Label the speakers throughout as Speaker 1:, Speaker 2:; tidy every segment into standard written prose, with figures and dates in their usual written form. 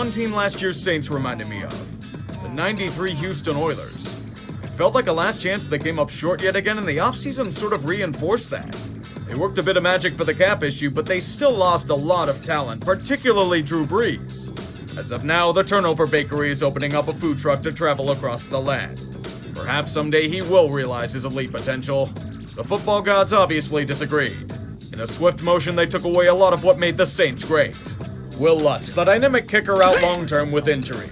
Speaker 1: one team last year's Saints reminded me of. The '93 Houston Oilers. It felt like a last chance they came up short yet again, and the offseason sort of reinforced that. They worked a bit of magic for the cap issue, but they still lost a lot of talent, particularly Drew Brees. As of now, the Turnover Bakery is opening up a food truck to travel across the land. Perhaps someday he will realize his elite potential. The football gods obviously disagreed. In a swift motion, they took away a lot of what made the Saints great. Will Lutz, the dynamic kicker, out long-term with injury.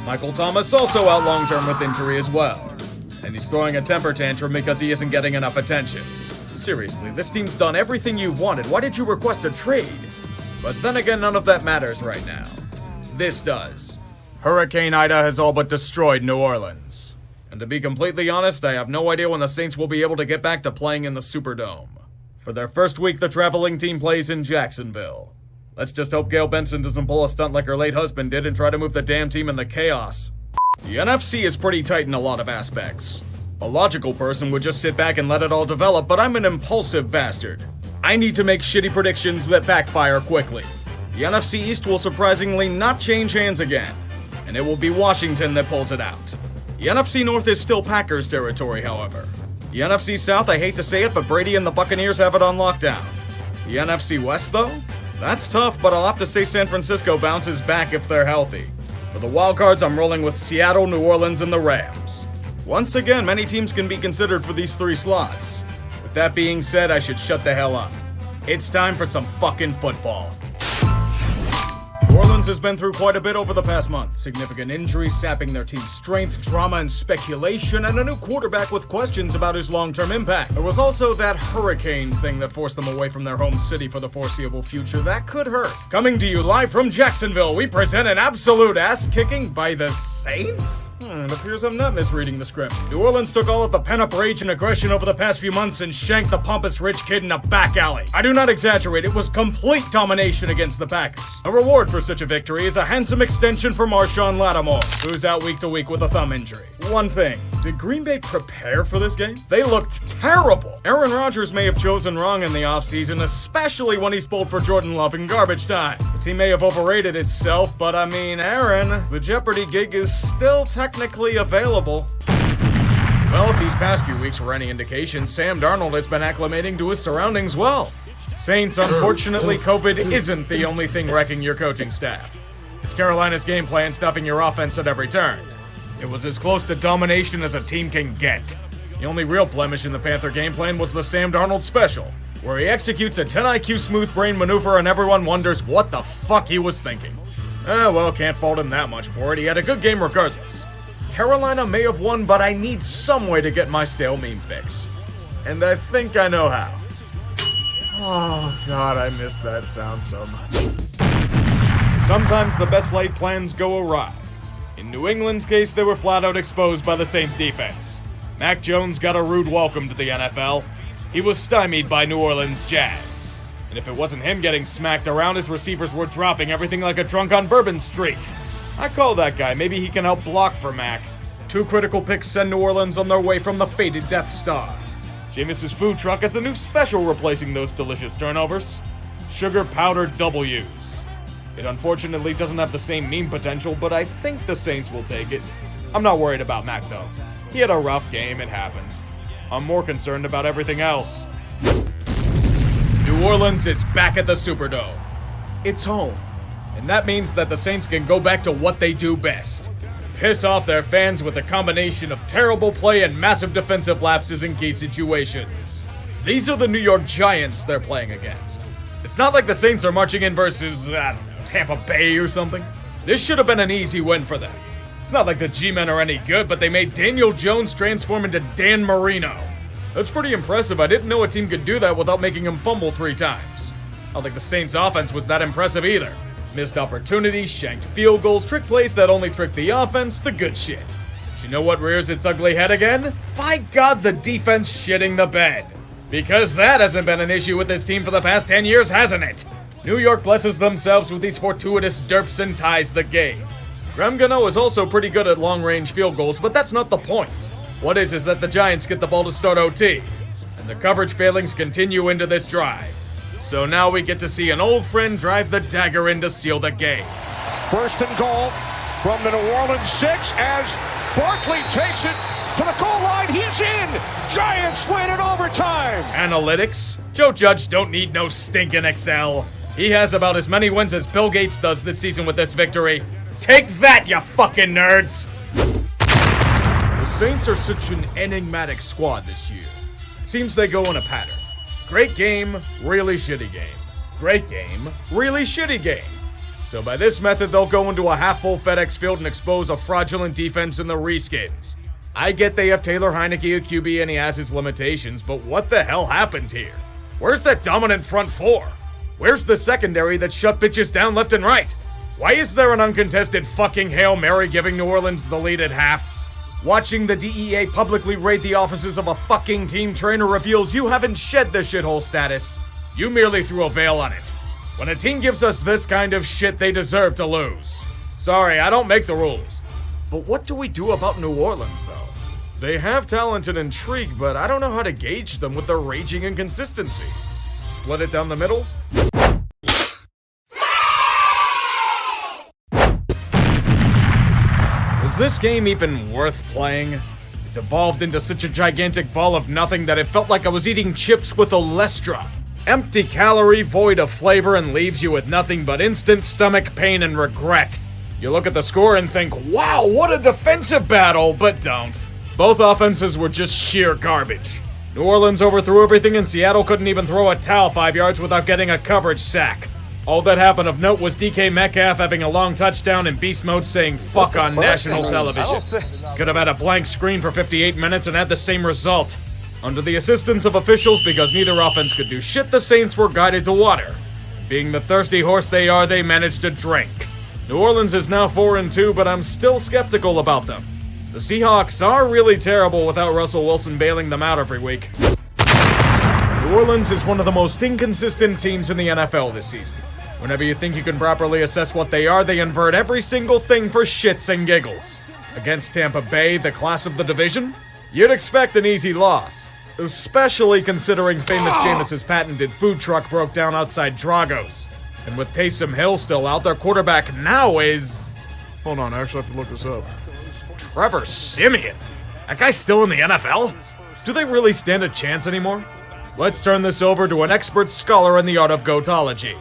Speaker 1: Michael Thomas also out long-term with injury as well. And he's throwing a temper tantrum because he isn't getting enough attention. Seriously, this team's done everything you've wanted. Why did you request a trade? But then again, none of that matters right now. This does. Hurricane Ida has all but destroyed New Orleans. And to be completely honest, I have no idea when the Saints will be able to get back to playing in the Superdome. For their first week, the traveling team plays in Jacksonville. Let's just hope Gail Benson doesn't pull a stunt like her late husband did and try to move the damn team in the chaos. The NFC is pretty tight in a lot of aspects. A logical person would just sit back and let it all develop, but I'm an impulsive bastard. I need to make shitty predictions that backfire quickly. The NFC East will surprisingly not change hands again, and it will be Washington that pulls it out. The NFC North is still Packers territory, however. The NFC South, I hate to say it, but Brady and the Buccaneers have it on lockdown. The NFC West, though? That's tough, but I'll have to say San Francisco bounces back if they're healthy. For the wildcards, I'm rolling with Seattle, New Orleans, and the Rams. Once again, many teams can be considered for these three slots. With that being said, I should shut the hell up. It's time for some fucking football. New Orleans has been through quite a bit over the past month. Significant injuries sapping their team's strength, drama and speculation, and a new quarterback with questions about his long-term impact. There was also that hurricane thing that forced them away from their home city for the foreseeable future. That could hurt. Coming to you live from Jacksonville, we present an absolute ass-kicking by the Saints? It appears I'm not misreading the script. New Orleans took all of the pent-up rage and aggression over the past few months and shanked the pompous rich kid in a back alley. I do not exaggerate, it was complete domination against the Packers. A reward for such a victory is a handsome extension for Marshawn Lattimore, who's out week to week with a thumb injury. One thing, did Green Bay prepare for this game? They looked terrible. Aaron Rodgers may have chosen wrong in the offseason, especially when he's pulled for Jordan Love in garbage time. The team may have overrated itself, but I mean, Aaron, the Jeopardy gig is still technically available. Well, if these past few weeks were any indication, Sam Darnold has been acclimating to his surroundings well. Saints, unfortunately, COVID isn't the only thing wrecking your coaching staff. It's Carolina's game plan stuffing your offense at every turn. It was as close to domination as a team can get. The only real blemish in the Panther game plan was the Sam Darnold special, where he executes a 10 IQ smooth brain maneuver and everyone wonders what the fuck he was thinking. Well, can't fault him that much for it. He had a good game regardless. Carolina may have won, but I need some way to get my stale meme fix. And I think I know how. Oh, God, I miss that sound so much. Sometimes the best laid plans go awry. In New England's case, they were flat out exposed by the Saints defense. Mac Jones got a rude welcome to the NFL. He was stymied by New Orleans Jazz. And if it wasn't him getting smacked around, his receivers were dropping everything like a drunk on Bourbon Street. I call that guy. Maybe he can help block for Mac. 2 critical picks send New Orleans on their way from the fated Death Star. Jameis's food truck has a new special replacing those delicious turnovers. Sugar powdered W's. It unfortunately doesn't have the same meme potential, but I think the Saints will take it. I'm not worried about Mac though. He had a rough game, it happens. I'm more concerned about everything else. New Orleans is back at the Superdome. It's home. And that means that the Saints can go back to what they do best. Piss off their fans with a combination of terrible play and massive defensive lapses in key situations. These are the New York Giants they're playing against. It's not like the Saints are marching in versus, Tampa Bay or something. This should have been an easy win for them. It's not like the G-Men are any good, but they made Daniel Jones transform into Dan Marino. That's pretty impressive. I didn't know a team could do that without making him fumble 3 times. Not like the Saints' offense was that impressive either. Missed opportunities, shanked field goals, trick plays that only trick the offense, the good shit. But you know what rears its ugly head again? By God, the defense shitting the bed. Because that hasn't been an issue with this team for the past 10 years, hasn't it? New York blesses themselves with these fortuitous derps and ties the game. Graham Gano is also pretty good at long-range field goals, but that's not the point. What is that the Giants get the ball to start OT, and the coverage failings continue into this drive. So now we get to see an old friend drive the dagger in to seal the game.
Speaker 2: First and goal from the New Orleans 6 as Barkley takes it to the goal line. He's in. Giants win in overtime.
Speaker 1: Analytics? Joe Judge don't need no stinking Excel. He has about as many wins as Bill Gates does this season with this victory. Take that, you fucking nerds! The Saints are such an enigmatic squad this year. It seems they go in a pattern. Great game, really shitty game. Great game, really shitty game. So by this method, they'll go into a half-full FedEx Field and expose a fraudulent defense in the reskins. I get they have Taylor Heineke at QB and he has his limitations, but what the hell happened here? Where's that dominant front four? Where's the secondary that shut bitches down left and right? Why is there an uncontested fucking Hail Mary giving New Orleans the lead at half? Watching the DEA publicly raid the offices of a fucking team trainer reveals you haven't shed the shithole status. You merely threw a veil on it. When a team gives us this kind of shit, they deserve to lose. Sorry, I don't make the rules. But what do we do about New Orleans, though? They have talent and intrigue, but I don't know how to gauge them with their raging inconsistency. Split it down the middle? Is this game even worth playing? It's evolved into such a gigantic ball of nothing that it felt like I was eating chips with Olestra. Empty calorie, void of flavor, and leaves you with nothing but instant stomach pain and regret. You look at the score and think, wow, what a defensive battle, but don't. Both offenses were just sheer garbage. New Orleans overthrew everything and Seattle couldn't even throw a towel 5 yards without getting a coverage sack. All that happened of note was DK Metcalf having a long touchdown and beast mode saying fuck on national television. Could have had a blank screen for 58 minutes and had the same result. Under the assistance of officials, because neither offense could do shit, the Saints were guided to water. Being the thirsty horse they are, they managed to drink. New Orleans is now 4-2, but I'm still skeptical about them. The Seahawks are really terrible without Russell Wilson bailing them out every week. New Orleans is one of the most inconsistent teams in the NFL this season. Whenever you think you can properly assess what they are, they invert every single thing for shits and giggles. Against Tampa Bay, the class of the division, you'd expect an easy loss. Especially considering famous Jameis's patented food truck broke down outside Drago's. And with Taysom Hill still out, their quarterback now is... Hold on, I actually have to look this up. Trevor Siemian? That guy's still in the NFL? Do they really stand a chance anymore? Let's turn this over to an expert scholar in the art of goatology.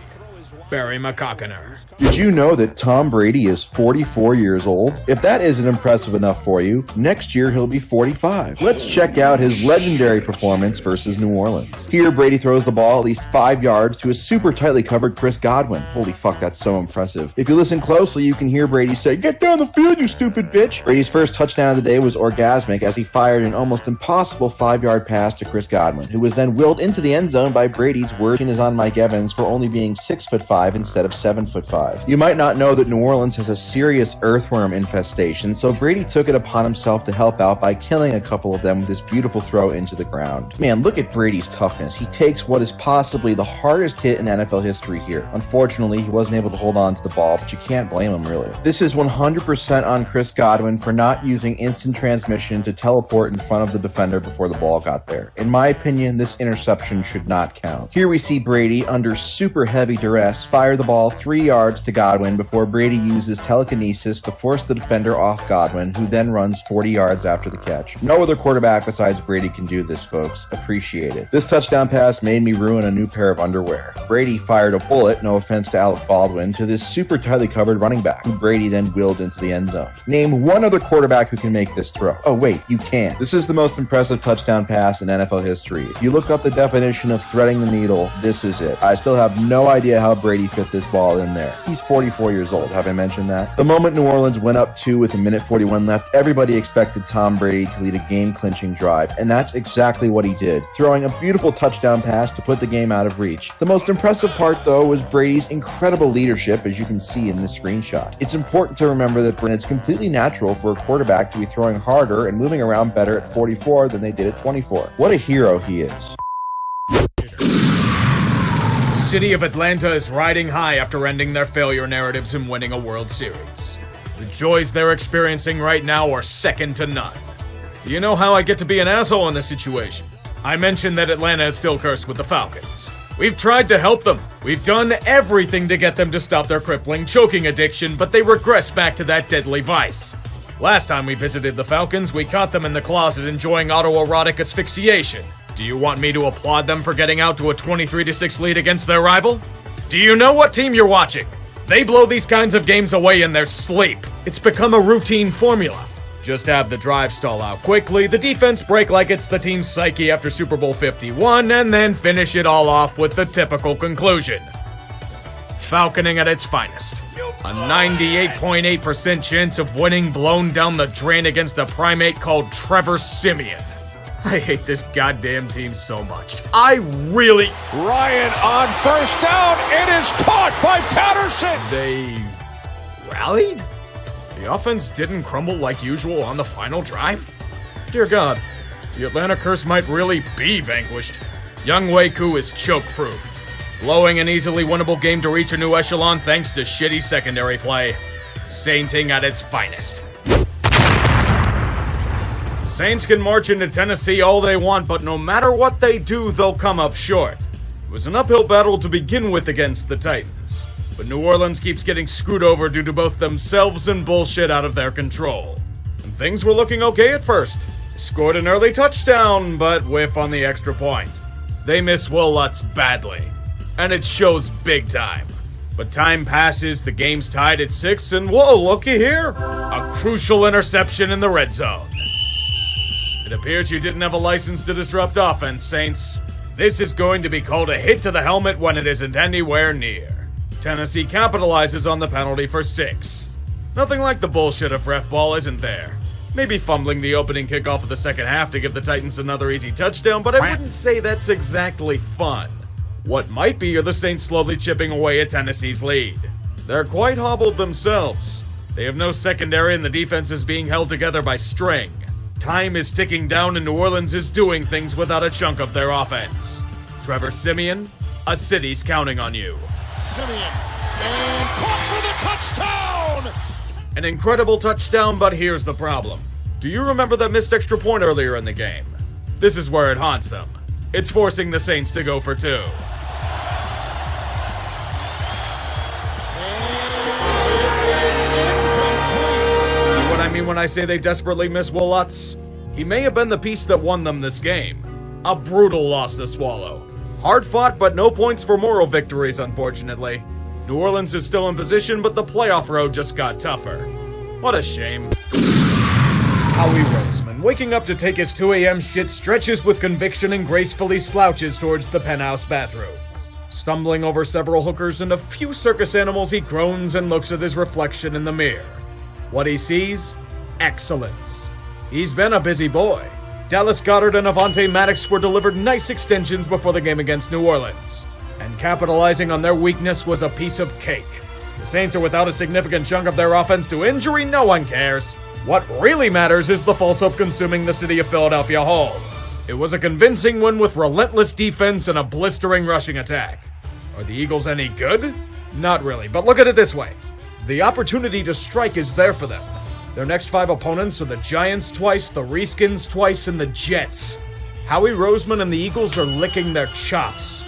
Speaker 1: Barry McCockiner.
Speaker 3: Did you know that Tom Brady is 44 years old? If that isn't impressive enough for you, next year he'll be 45. Let's check out his legendary performance versus New Orleans. Here, Brady throws the ball at least 5 yards to a super tightly covered Chris Godwin. Holy fuck, that's so impressive. If you listen closely, you can hear Brady say, "Get down the field, you stupid bitch!" Brady's first touchdown of the day was orgasmic as he fired an almost impossible 5-yard pass to Chris Godwin, who was then willed into the end zone by Brady's word is on Mike Evans for only being 6'5" instead of 7'5". You might not know that New Orleans has a serious earthworm infestation, so Brady took it upon himself to help out by killing a couple of them with this beautiful throw into the ground. Man, look at Brady's toughness. He takes what is possibly the hardest hit in NFL history here. Unfortunately, he wasn't able to hold on to the ball, but you can't blame him, really. This is 100% on Chris Godwin for not using instant transmission to teleport in front of the defender before the ball got there. In my opinion, this interception should not count. Here we see Brady, under super heavy duress, fire the ball 3 yards to Godwin before Brady uses telekinesis to force the defender off Godwin, who then runs 40 yards after the catch. No other quarterback besides Brady can do this, folks. Appreciate it. This touchdown pass made me ruin a new pair of underwear. Brady fired a bullet, no offense to Alec Baldwin, to this super tightly covered running back, who Brady then willed into the end zone. Name one other quarterback who can make this throw. Oh wait, you can. This is the most impressive touchdown pass in NFL history. If you look up the definition of threading the needle, this is it. I still have no idea how Brady fit this ball in there. He's 44 years old, have I mentioned that? The moment New Orleans went up 2 with 1:41 left, everybody expected Tom Brady to lead a game-clinching drive, and that's exactly what he did, throwing a beautiful touchdown pass to put the game out of reach. The most impressive part, though, was Brady's incredible leadership, as you can see in this screenshot. It's important to remember that it's completely natural for a quarterback to be throwing harder and moving around better at 44 than they did at 24. What a hero he is.
Speaker 1: The city of Atlanta is riding high after ending their failure narratives and winning a World Series. The joys they're experiencing right now are second to none. You know how I get to be an asshole in this situation? I mentioned that Atlanta is still cursed with the Falcons. We've tried to help them. We've done everything to get them to stop their crippling choking addiction, but they regress back to that deadly vice. Last time we visited the Falcons, we caught them in the closet enjoying autoerotic asphyxiation. Do you want me to applaud them for getting out to a 23-6 lead against their rival? Do you know what team you're watching? They blow these kinds of games away in their sleep. It's become a routine formula. Just have the drive stall out quickly, the defense break like it's the team's psyche after Super Bowl 51, and then finish it all off with the typical conclusion. Falconing at its finest. A 98.8% chance of winning blown down the drain against a primate called Trevor Siemian. I hate this goddamn team so much. I really...
Speaker 2: Ryan on first down. It is caught by Patterson.
Speaker 1: They rallied? The offense didn't crumble like usual on the final drive? Dear God, the Atlanta curse might really be vanquished. Young Wei-Koo is choke-proof, blowing an easily winnable game to reach a new echelon thanks to shitty secondary play. Sainting at its finest. The Saints can march into Tennessee all they want, but no matter what they do, they'll come up short. It was an uphill battle to begin with against the Titans. But New Orleans keeps getting screwed over due to both themselves and bullshit out of their control. And things were looking okay at first. They scored an early touchdown, but whiff on the extra point. They miss Will Lutz badly, and it shows big time. But time passes, the game's tied at 6, and whoa, looky here! A crucial interception in the red zone. It appears you didn't have a license to disrupt offense, Saints. This is going to be called a hit to the helmet when it isn't anywhere near. Tennessee capitalizes on the penalty for 6. Nothing like the bullshit of ref ball, isn't there? Maybe fumbling the opening kickoff of the second half to give the Titans another easy touchdown, but I wouldn't say that's exactly fun. What might be are the Saints slowly chipping away at Tennessee's lead. They're quite hobbled themselves. They have no secondary and the defense is being held together by string. Time is ticking down and New Orleans is doing things without a chunk of their offense. Trevor Siemian, a city's counting on you.
Speaker 2: Siemian, and caught for the touchdown!
Speaker 1: An incredible touchdown, but here's the problem. Do you remember that missed extra point earlier in the game? This is where it haunts them. It's forcing the Saints to go for 2. See what I mean when I say they desperately miss Will Lutz? He may have been the piece that won them this game. A brutal loss to swallow. Hard fought, but no points for moral victories, unfortunately. New Orleans is still in position, but the playoff road just got tougher. What a shame. Howie Roseman, waking up to take his 2 a.m. shit, stretches with conviction and gracefully slouches towards the penthouse bathroom. Stumbling over several hookers and a few circus animals, he groans and looks at his reflection in the mirror. What he sees? Excellence. He's been a busy boy. Dallas Goedert and Avonte Maddox were delivered nice extensions before the game against New Orleans. And capitalizing on their weakness was a piece of cake. The Saints are without a significant chunk of their offense to injury, no one cares. What really matters is the false hope consuming the city of Philadelphia whole. It was a convincing win with relentless defense and a blistering rushing attack. Are the Eagles any good? Not really, but look at it this way. The opportunity to strike is there for them. Their next 5 opponents are the Giants twice, the Redskins twice, and the Jets. Howie Roseman and the Eagles are licking their chops.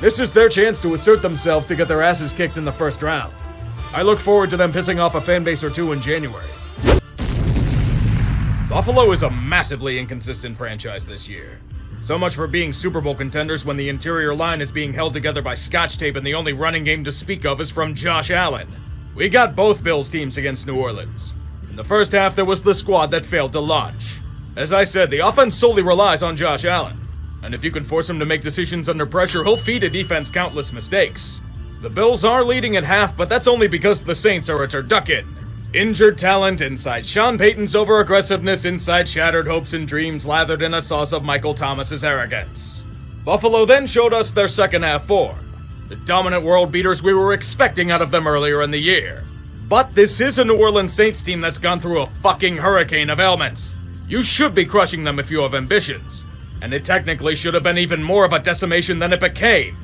Speaker 1: This is their chance to assert themselves to get their asses kicked in the first round. I look forward to them pissing off a fan base or 2 in January. Buffalo is a massively inconsistent franchise this year. So much for being Super Bowl contenders when the interior line is being held together by scotch tape and the only running game to speak of is from Josh Allen. We got both Bills teams against New Orleans. In the first half, there was the squad that failed to launch. As I said, the offense solely relies on Josh Allen. And if you can force him to make decisions under pressure, he'll feed a defense countless mistakes. The Bills are leading at half, but that's only because the Saints are a turducken. Injured talent inside Sean Payton's over-aggressiveness, inside shattered hopes and dreams lathered in a sauce of Michael Thomas's arrogance. Buffalo then showed us their second half form. The dominant world beaters we were expecting out of them earlier in the year. But this is a New Orleans Saints team that's gone through a fucking hurricane of ailments. You should be crushing them if you have ambitions. And it technically should have been even more of a decimation than it became.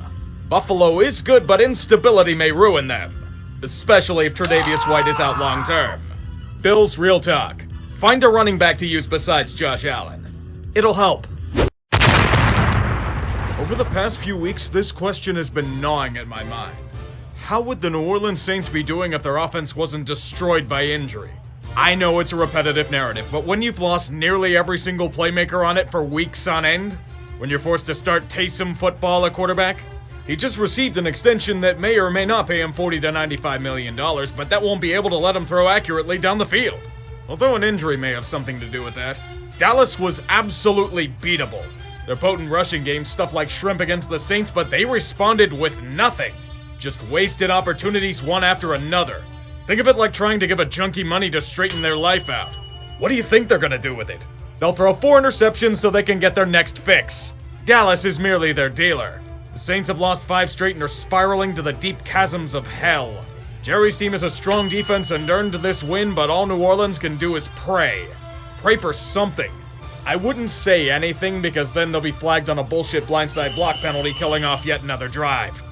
Speaker 1: Buffalo is good, but instability may ruin them. Especially if Tre'Davious White is out long term. Bills, real talk. Find a running back to use besides Josh Allen. It'll help. Over the past few weeks, this question has been gnawing at my mind. How would the New Orleans Saints be doing if their offense wasn't destroyed by injury? I know it's a repetitive narrative, but when you've lost nearly every single playmaker on it for weeks on end, when you're forced to start Taysom football at quarterback, he just received an extension that may or may not pay him $40 to $95 million, but that won't be able to let him throw accurately down the field. Although an injury may have something to do with that, Dallas was absolutely beatable. Their potent rushing game stuffed like shrimp against the Saints, but they responded with nothing. Just wasted opportunities one after another. Think of it like trying to give a junkie money to straighten their life out. What do you think they're gonna do with it? They'll throw 4 interceptions so they can get their next fix. Dallas is merely their dealer. The Saints have lost 5 straight and are spiraling to the deep chasms of hell. Jerry's team is a strong defense and earned this win, but all New Orleans can do is pray. Pray for something. I wouldn't say anything because then they'll be flagged on a bullshit blindside block penalty, killing off yet another drive.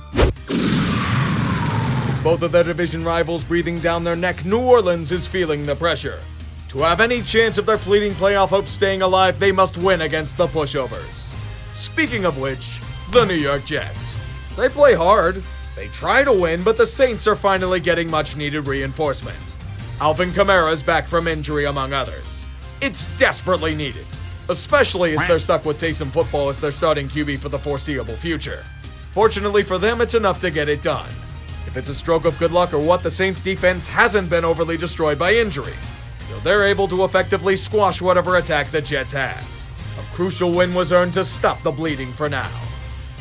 Speaker 1: With both of their division rivals breathing down their neck, New Orleans is feeling the pressure. To have any chance of their fleeting playoff hopes staying alive, they must win against the pushovers. Speaking of which, the New York Jets. They play hard. They try to win, but the Saints are finally getting much-needed reinforcement. Alvin Kamara's back from injury, among others. It's desperately needed, especially as they're stuck with Taysom football as their starting QB for the foreseeable future. Fortunately for them, it's enough to get it done. If it's a stroke of good luck or what, the Saints' defense hasn't been overly destroyed by injury, so they're able to effectively squash whatever attack the Jets have. A crucial win was earned to stop the bleeding for now.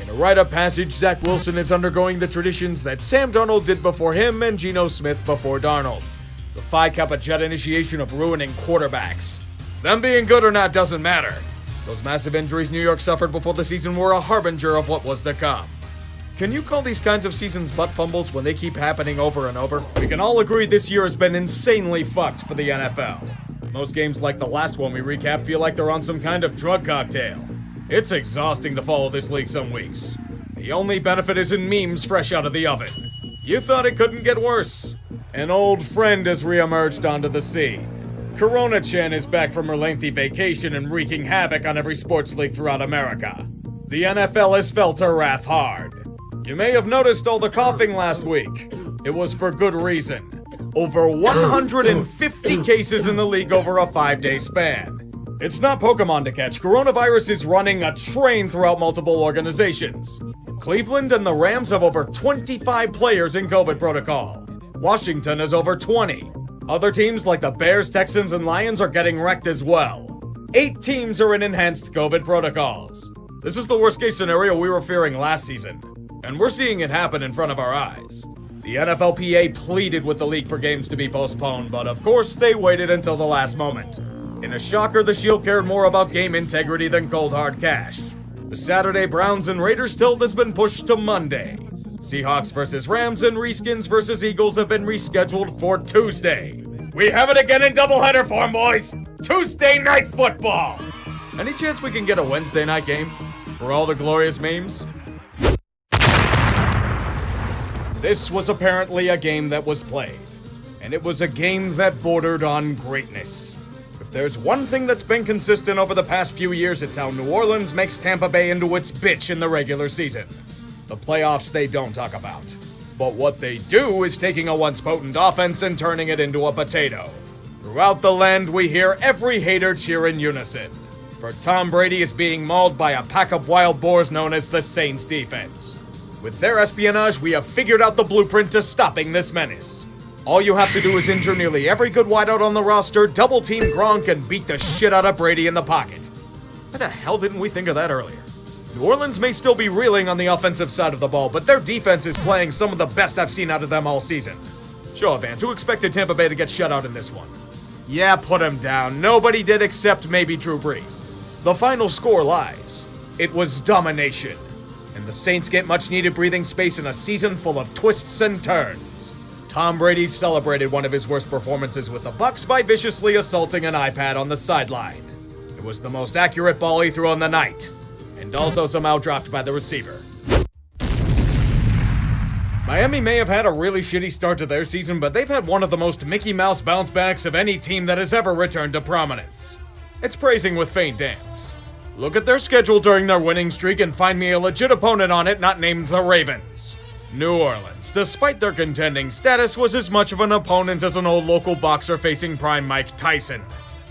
Speaker 1: In a rite of passage, Zach Wilson is undergoing the traditions that Sam Darnold did before him and Geno Smith before Darnold. The Phi Kappa Jet initiation of ruining quarterbacks. Them being good or not doesn't matter. Those massive injuries New York suffered before the season were a harbinger of what was to come. Can you call these kinds of seasons butt fumbles when they keep happening over and over? We can all agree this year has been insanely fucked for the NFL. Most games like the last one we recap feel like they're on some kind of drug cocktail. It's exhausting to follow this league some weeks. The only benefit is in memes fresh out of the oven. You thought it couldn't get worse. An old friend has reemerged onto the scene. Corona-chan is back from her lengthy vacation and wreaking havoc on every sports league throughout America. The NFL has felt her wrath hard. You may have noticed all the coughing last week. It was for good reason. Over 150 cases in the league over a 5-day span. It's not Pokemon to catch. Coronavirus is running a train throughout multiple organizations. Cleveland and the Rams have over 25 players in COVID protocol. Washington has over 20. Other teams like the Bears, Texans, and Lions are getting wrecked as well. 8 teams are in enhanced COVID protocols. This is the worst case scenario we were fearing last season, and we're seeing it happen in front of our eyes. The NFLPA pleaded with the league for games to be postponed, but of course they waited until the last moment. In a shocker, the Shield cared more about game integrity than cold hard cash. The Saturday Browns and Raiders tilt has been pushed to Monday. Seahawks versus Rams and Reskins versus Eagles have been rescheduled for Tuesday. We have it again in doubleheader form, boys! Tuesday night football! Any chance we can get a Wednesday night game? For all the glorious memes? This was apparently a game that was played. And it was a game that bordered on greatness. If there's one thing that's been consistent over the past few years, it's how New Orleans makes Tampa Bay into its bitch in the regular season. The playoffs they don't talk about. But what they do is taking a once potent offense and turning it into a potato. Throughout the land, we hear every hater cheer in unison. For Tom Brady is being mauled by a pack of wild boars known as the Saints defense. With their espionage, we have figured out the blueprint to stopping this menace. All you have to do is injure nearly every good wideout on the roster, double team Gronk, and beat the shit out of Brady in the pocket. Why the hell didn't we think of that earlier? New Orleans may still be reeling on the offensive side of the ball, but their defense is playing some of the best I've seen out of them all season. Show of hands, who expected Tampa Bay to get shut out in this one? Yeah, put him down. Nobody did except maybe Drew Brees. The final score lies. It was domination. And the Saints get much-needed breathing space in a season full of twists and turns. Tom Brady celebrated one of his worst performances with the Bucs by viciously assaulting an iPad on the sideline. It was the most accurate ball he threw on the night, and also somehow dropped by the receiver. Miami may have had a really shitty start to their season, but they've had one of the most Mickey Mouse bounce backs of any team that has ever returned to prominence. It's praising with faint dams. Look at their schedule during their winning streak and find me a legit opponent on it not named the Ravens. New Orleans, despite their contending status, was as much of an opponent as an old local boxer facing prime Mike Tyson.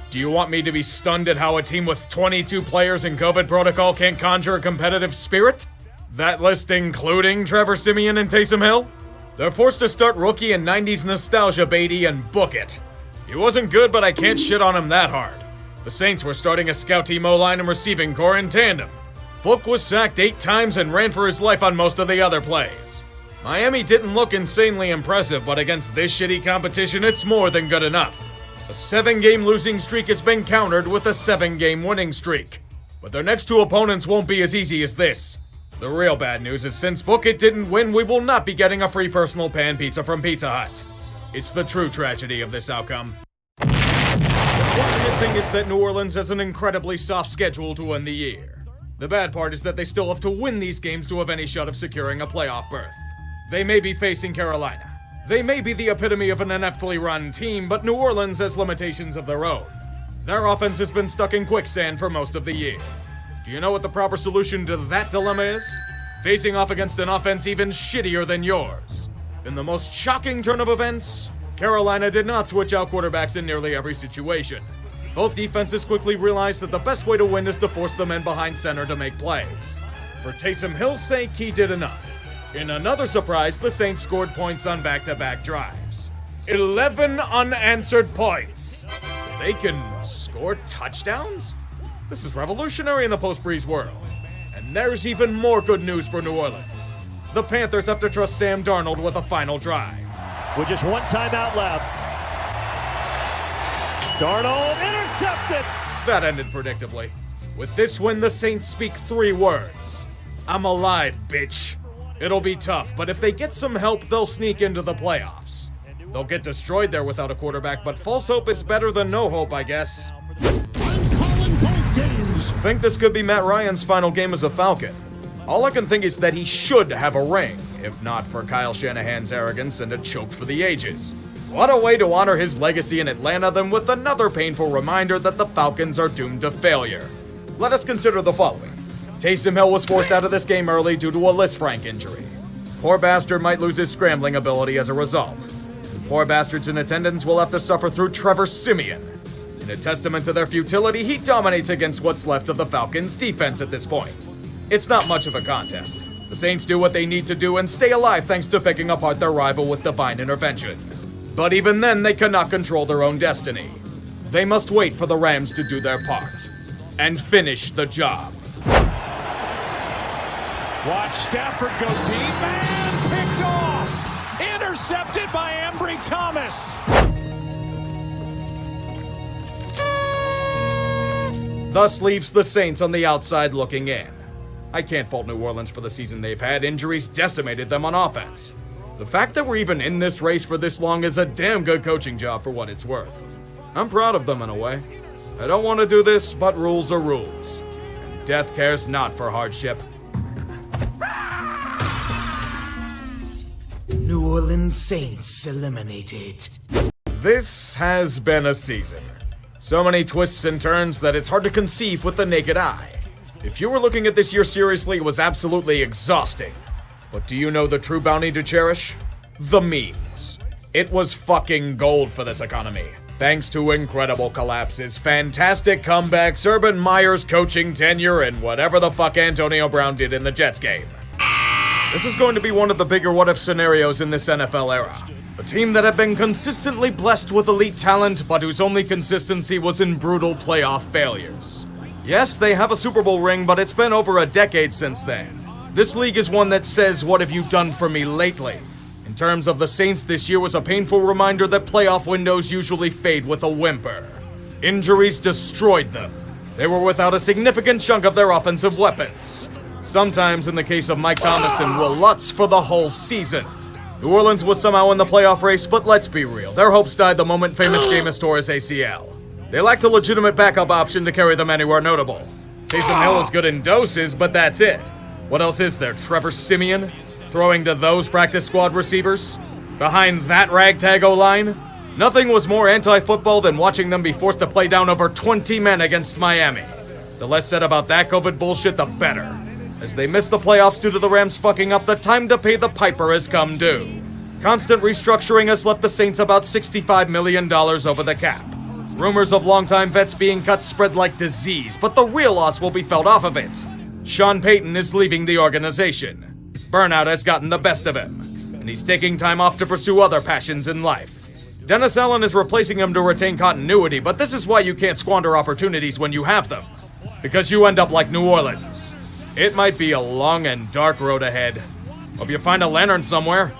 Speaker 1: Do you want me to be stunned at how a team with 22 players in COVID protocol can't conjure a competitive spirit? That list including Trevor Siemian and Taysom Hill? They're forced to start rookie and 90s nostalgia Beatty and book it. He wasn't good, but I can't shit on him that hard. The Saints were starting a scout team O-line and receiving core in tandem. Book was sacked 8 times and ran for his life on most of the other plays. Miami didn't look insanely impressive, but against this shitty competition, it's more than good enough. A 7-game losing streak has been countered with a 7-game winning streak. But their next 2 opponents won't be as easy as this. The real bad news is since Bookit didn't win, we will not be getting a free personal pan pizza from Pizza Hut. It's the true tragedy of this outcome. The fortunate thing is that New Orleans has an incredibly soft schedule to end the year. The bad part is that they still have to win these games to have any shot of securing a playoff berth. They may be facing Carolina. They may be the epitome of an ineptly run team, but New Orleans has limitations of their own. Their offense has been stuck in quicksand for most of the year. Do you know what the proper solution to that dilemma is? Facing off against an offense even shittier than yours. In the most shocking turn of events, Carolina did not switch out quarterbacks in nearly every situation. Both defenses quickly realized that the best way to win is to force the men behind center to make plays. For Taysom Hill's sake, he did enough. In another surprise, the Saints scored points on back-to-back drives. 11 unanswered points. They can score touchdowns? This is revolutionary in the post-Breeze world. And there's even more good news for New Orleans. The Panthers have to trust Sam Darnold with a final drive.
Speaker 4: With just 1 timeout left. Darnold intercepted!
Speaker 1: That ended predictably. With this win, the Saints speak 3 words. I'm alive, bitch. It'll be tough, but if they get some help, they'll sneak into the playoffs. They'll get destroyed there without a quarterback, but false hope is better than no hope, I guess. Think this could be Matt Ryan's final game as a Falcon? All I can think is that he should have a ring, if not for Kyle Shanahan's arrogance and a choke for the ages. What a way to honor his legacy in Atlanta than with another painful reminder that the Falcons are doomed to failure. Let us consider the following. Taysom Hill was forced out of this game early due to a Lisfranc injury. Poor bastard might lose his scrambling ability as a result. The poor bastards in attendance will have to suffer through Trevor Siemian. In a testament to their futility, he dominates against what's left of the Falcons' defense at this point. It's not much of a contest. The Saints do what they need to do and stay alive thanks to picking apart their rival with divine intervention. But even then, they cannot control their own destiny. They must wait for the Rams to do their part and finish the job.
Speaker 4: Watch Stafford go deep and picked off. Intercepted by Ambry Thomas.
Speaker 1: Thus leaves the Saints on the outside looking in. I can't fault New Orleans for the season they've had. Injuries decimated them on offense. The fact that we're even in this race for this long is a damn good coaching job for what it's worth. I'm proud of them in a way. I don't want to do this, but rules are rules. And death cares not for hardship.
Speaker 5: New Orleans Saints eliminated.
Speaker 1: This has been a season. So many twists and turns that it's hard to conceive with the naked eye. If you were looking at this year seriously, it was absolutely exhausting. But do you know the true bounty to cherish? The memes. It was fucking gold for this economy. Thanks to incredible collapses, fantastic comebacks, Urban Meyer's coaching tenure, and whatever the fuck Antonio Brown did in the Jets game. This is going to be one of the bigger what-if scenarios in this NFL era. A team that had been consistently blessed with elite talent, but whose only consistency was in brutal playoff failures. Yes, they have a Super Bowl ring, but it's been over a decade since then. This league is one that says, what have you done for me lately? In terms of the Saints, this year was a painful reminder that playoff windows usually fade with a whimper. Injuries destroyed them. They were without a significant chunk of their offensive weapons. Sometimes, in the case of Mike Thomas and Will Lutz, for the whole season. New Orleans was somehow in the playoff race, but let's be real. Their hopes died the moment famous Jameis tore his ACL. They lacked a legitimate backup option to carry them anywhere notable. Taysom Hill is good in doses, but that's it. What else is there? Trevor Siemian? Throwing to those practice squad receivers? Behind that ragtag O-line? Nothing was more anti-football than watching them be forced to play down over 20 men against Miami. The less said about that COVID bullshit, the better. As they miss the playoffs due to the Rams fucking up, the time to pay the piper has come due. Constant restructuring has left the Saints about $65 million over the cap. Rumors of longtime vets being cut spread like disease, but the real loss will be felt off of it. Sean Payton is leaving the organization. Burnout has gotten the best of him, and he's taking time off to pursue other passions in life. Dennis Allen is replacing him to retain continuity, but this is why you can't squander opportunities when you have them. Because you end up like New Orleans. It might be a long and dark road ahead. Hope you find a lantern somewhere.